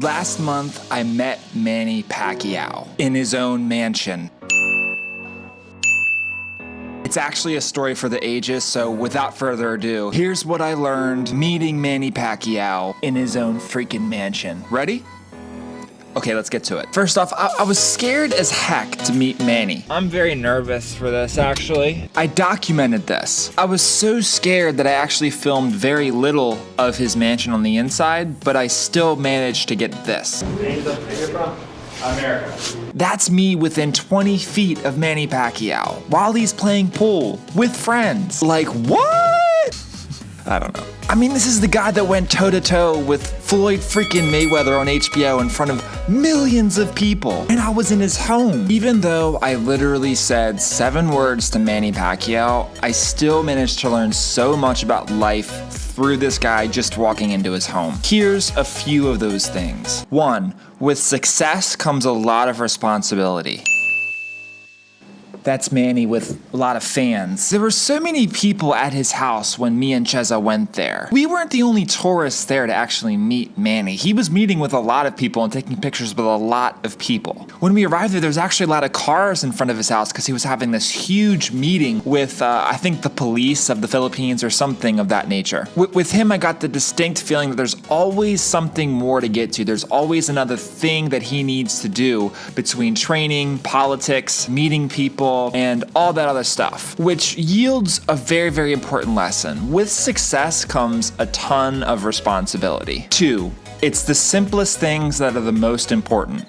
Last month, I met Manny Pacquiao in his own mansion. It's actually a story for the ages, so without further ado, here's what I learned meeting Manny Pacquiao in his own freaking mansion. Ready? Okay, let's get to it. First off, I was scared as heck to meet Manny. I'm very nervous for this, actually. I documented this. I was so scared that I actually filmed very little of his mansion on the inside, but I still managed to get this. America. That's me within 20 feet of Manny Pacquiao while he's playing pool with friends. Like, what? I don't know. I mean, this is the guy that went toe-to-toe with Floyd freaking Mayweather on HBO in front of millions of people. And I was in his home. Even though I literally said 7 words to Manny Pacquiao, I still managed to learn so much about life through this guy just walking into his home. Here's a few of those things. 1, with success comes a lot of responsibility. That's Manny with a lot of fans. There were so many people at his house when me and Cheza went there. We weren't the only tourists there to actually meet Manny. He was meeting with a lot of people and taking pictures with a lot of people. When we arrived there was actually a lot of cars in front of his house because he was having this huge meeting with, I think, the police of the Philippines or something of that nature. With him, I got the distinct feeling that there's always something more to get to. There's always another thing that he needs to do between training, politics, meeting people, and all that other stuff, which yields a very, very important lesson. With success comes a ton of responsibility. 2, it's the simplest things that are the most important.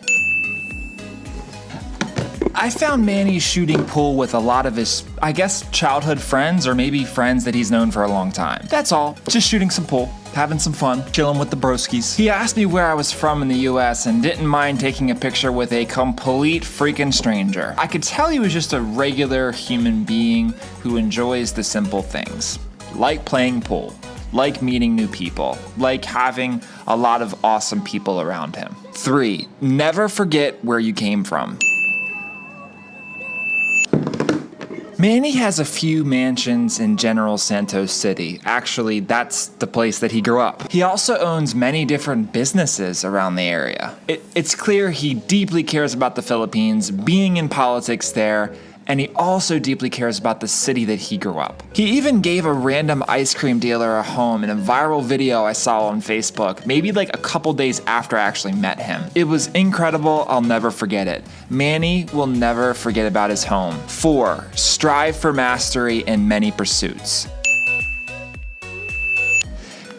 I found Manny shooting pool with a lot of his, I guess, childhood friends or maybe friends that he's known for a long time. That's all, just shooting some pool, having some fun, chilling with the broskies. He asked me where I was from in the US and didn't mind taking a picture with a complete freaking stranger. I could tell he was just a regular human being who enjoys the simple things, like playing pool, like meeting new people, like having a lot of awesome people around him. 3, never forget where you came from. Manny has a few mansions in General Santos City. Actually, that's the place that he grew up. He also owns many different businesses around the area. It's clear he deeply cares about the Philippines, being in politics there, and he also deeply cares about the city that he grew up. He even gave a random ice cream dealer a home in a viral video I saw on Facebook, maybe like a couple days after I actually met him. It was incredible, I'll never forget it. Manny will never forget about his home. 4, strive for mastery in many pursuits.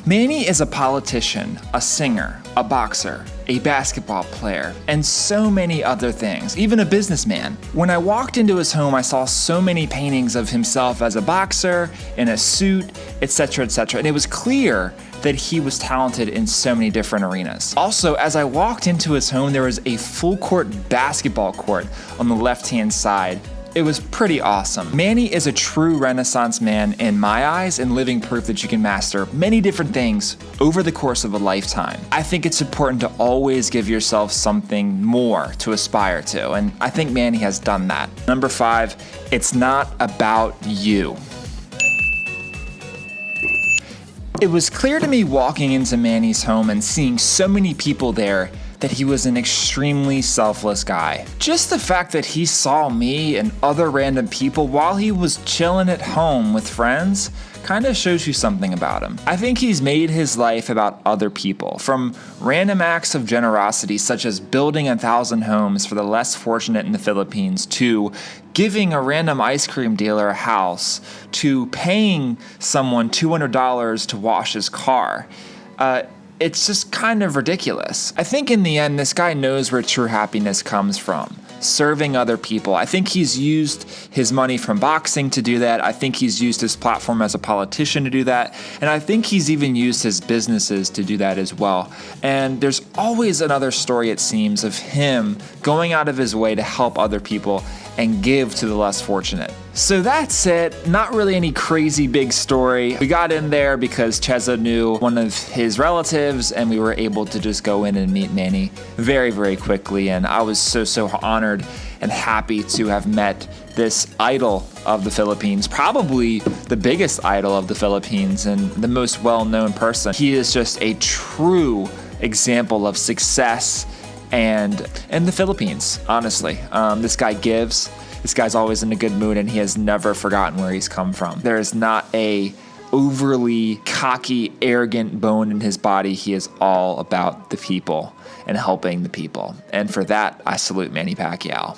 Manny is a politician, a singer, a boxer, a basketball player, and so many other things, even a businessman. When I walked into his home, I saw so many paintings of himself as a boxer, in a suit, etc., etc., and it was clear that he was talented in so many different arenas. Also, as I walked into his home, there was a full court basketball court on the left-hand side. It was pretty awesome. Manny is a true Renaissance man in my eyes and living proof that you can master many different things over the course of a lifetime. I think it's important to always give yourself something more to aspire to, and I think Manny has done that. Number 5, it's not about you. It was clear to me walking into Manny's home and seeing so many people there that he was an extremely selfless guy. Just the fact that he saw me and other random people while he was chilling at home with friends kind of shows you something about him. I think he's made his life about other people, from random acts of generosity such as building 1,000 homes for the less fortunate in the Philippines, to giving a random ice cream dealer a house, to paying someone $200 to wash his car. It's just kind of ridiculous. I think in the end, this guy knows where true happiness comes from. Serving other people. I think he's used his money from boxing to do that. I think he's used his platform as a politician to do that. And I think he's even used his businesses to do that as well. And there's always another story, it seems, of him going out of his way to help other people and give to the less fortunate. So that's it. Not really any crazy big story. We got in there because Cheza knew one of his relatives and we were able to just go in and meet Manny very, very quickly. And I was so honored and happy to have met this idol of the Philippines, probably the biggest idol of the Philippines and the most well-known person. He is just a true example of success and in the Philippines, honestly. This guy gives. This guy's always in a good mood, and he has never forgotten where he's come from. There is not a overly cocky, arrogant bone in his body. He is all about the people and helping the people. And for that, I salute Manny Pacquiao.